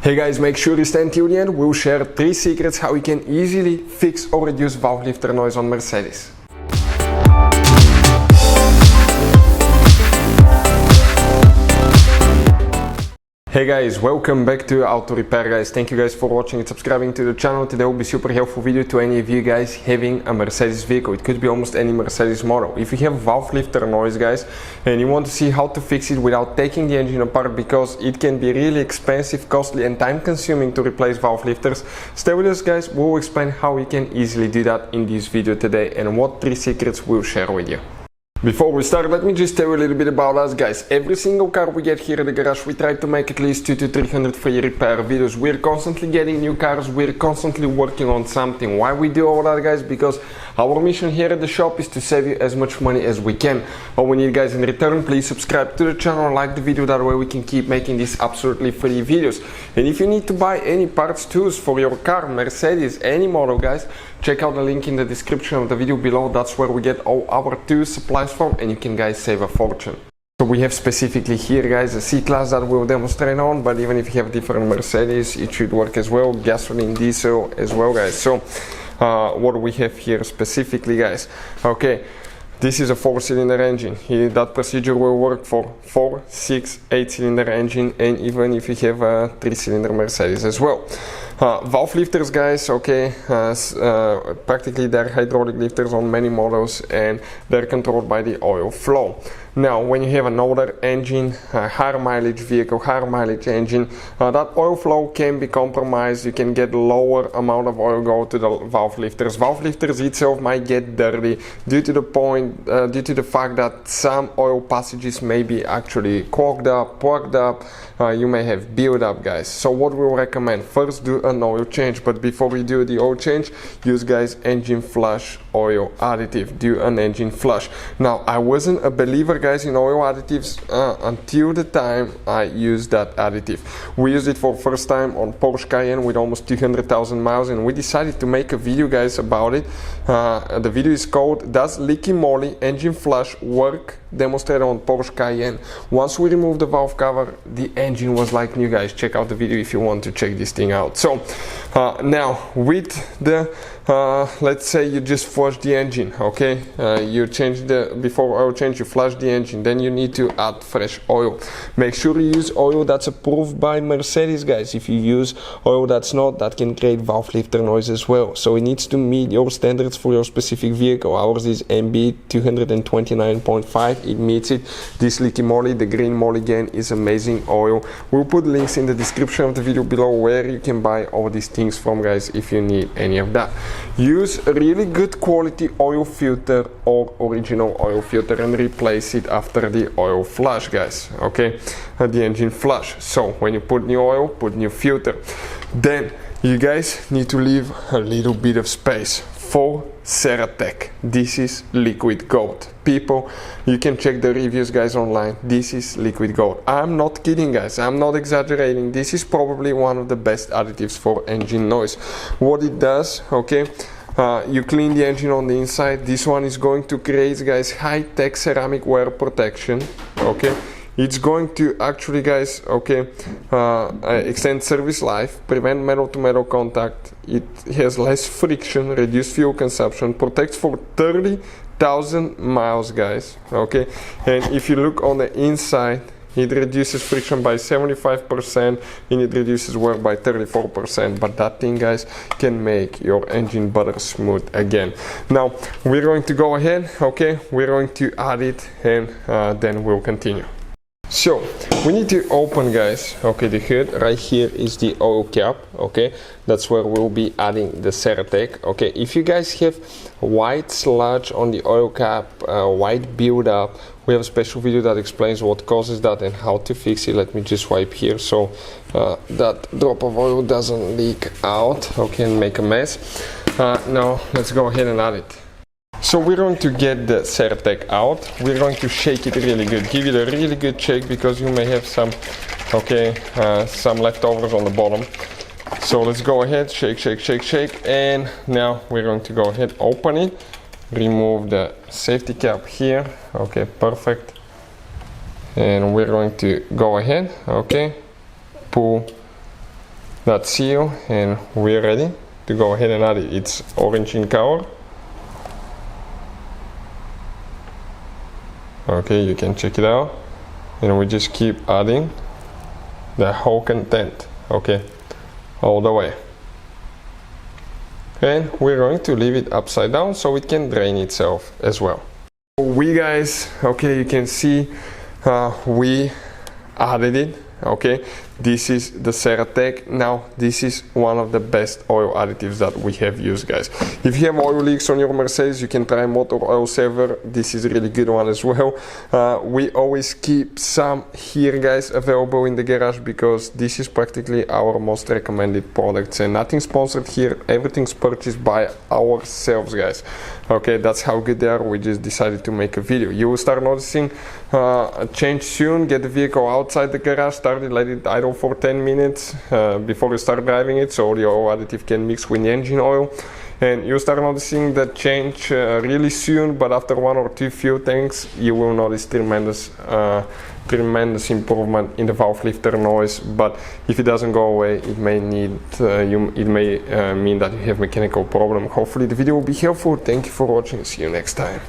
Hey guys, make sure you stay until the end. We'll share 3 secrets how you can easily fix or reduce valve lifter noise on Mercedes. Hey guys, welcome back to Auto Repair guys. Thank you guys for watching and subscribing to the channel. Today will be super helpful video to any of you guys having a Mercedes vehicle. It could be almost any Mercedes model. If you have valve lifter noise guys and you want to see how to fix it without taking the engine apart, because it can be really expensive, costly and time consuming to replace valve lifters, stay with us guys. We'll explain how you can easily do that in this video today and what 3 secrets we'll share with you. Before we start, let me just tell you a little bit about us guys. Every single car we get here at the garage, we try to make at least 200 to 300 free repair videos. We're constantly getting new cars, we're constantly working on something. Why we do all that guys? Because our mission here at the shop is to save you as much money as we can. All we need guys in return, please subscribe to the channel, like the video, that way we can keep making these absolutely free videos. And if you need to buy any parts, tools for your car, Mercedes, any model guys, check out the link in the description of the video below. That's where we get all our tools, supplies from, and you can guys save a fortune. So we have specifically here guys a C-Class that we'll demonstrate on, but even if you have different Mercedes, it should work as well, gasoline, diesel as well guys. So what do we have here specifically guys? Okay, this is a 4-cylinder engine. That procedure will work for 4, 6, 8-cylinder engine, and even if you have a 3-cylinder Mercedes as well. Valve lifters guys, okay, practically they're hydraulic lifters on many models and they're controlled by the oil flow. Now when you have an older engine, a higher mileage vehicle, higher mileage engine, that oil flow can be compromised. You can get lower amount of oil go to the valve lifters. Valve lifters itself might get dirty due to the fact that some oil passages may be actually clogged up, plugged up, you may have build up guys. So what we recommend, first do an oil change, but before we do the oil change, use guys engine flush oil additive. Do an engine flush. Now I wasn't a believer guys in oil additives until the time I used that additive. We used it for first time on Porsche Cayenne with almost 200,000 miles, and we decided to make a video guys about it. The video is called "Does Leaky Moly Engine Flush Work?" Demonstrated on Porsche Cayenne. Once we removed the valve cover, the engine was like new guys. Check out the video if you want to check this thing out. So now with the let's say you just flush the engine, okay, you change before oil change you flush the engine, then you need to add fresh oil. Make sure you use oil that's approved by Mercedes guys. If you use oil that's not, that can create valve lifter noise as well. So it needs to meet your standards for your specific vehicle. Ours is MB 229.5. It meets it. This leaky moly, the green moly again, is amazing oil. We'll put links in the description of the video below where you can buy all these things from guys if you need any of that. Use a really good quality oil filter or original oil filter and replace it after the oil flush guys, okay, the engine flush. So when you put new oil, put new filter. Then you guys need to leave a little bit of space for Ceratec. This is liquid gold. People, you can check the reviews guys online. This is liquid gold. I'm not kidding guys, I'm not exaggerating. This is probably one of the best additives for engine noise. What it does, okay, you clean the engine on the inside. This one is going to create guys high-tech ceramic wear protection, okay. It's going to actually guys, okay, extend service life, prevent metal to metal contact. It has less friction, reduce fuel consumption, protects for 30,000 miles guys, okay. And if you look on the inside, it reduces friction by 75% and it reduces wear by 34%. But that thing guys can make your engine butter smooth again. Now we're going to go ahead, okay, we're going to add it and then we'll continue. So we need to open guys, okay, the hood. Right here is the oil cap, okay, that's where we'll be adding the Ceratec. Okay, if you guys have white sludge on the oil cap, white buildup, we have a special video that explains what causes that and how to fix it. Let me just wipe here so that drop of oil doesn't leak out, okay, and make a mess. Now let's go ahead and add it. So we're going to get the Ceratec out. We're going to shake it really good. Give it a really good shake because you may have some, okay, some leftovers on the bottom. So let's go ahead, shake, shake, shake, shake, and now we're going to go ahead, open it, remove the safety cap here. Okay, perfect. And we're going to go ahead, okay, pull that seal, and we're ready to go ahead and add it. It's orange in color. Okay, you can check it out, and we just keep adding the whole content, okay, all the way. And we're going to leave it upside down so it can drain itself as well. We guys, okay, you can see we added it. Okay, this is the Ceratec. Now this is one of the best oil additives that we have used, guys. If you have oil leaks on your Mercedes, you can try motor oil saver. This is a really good one as well. We always keep some here, guys, available in the garage because this is practically our most recommended products, and nothing sponsored here. Everything's purchased by ourselves, guys. Okay, that's how good they are. We just decided to make a video. You will start noticing a change soon. Get the vehicle outside the garage, start it, let it idle for 10 minutes before you start driving it, so the oil additive can mix with the engine oil, and you start noticing the change really soon. But after 1 or 2 fuel tanks, you will notice tremendous improvement in the valve lifter noise. But if it doesn't go away, it may need it may mean that you have mechanical problem. Hopefully the video will be helpful. Thank you for watching. See you next time.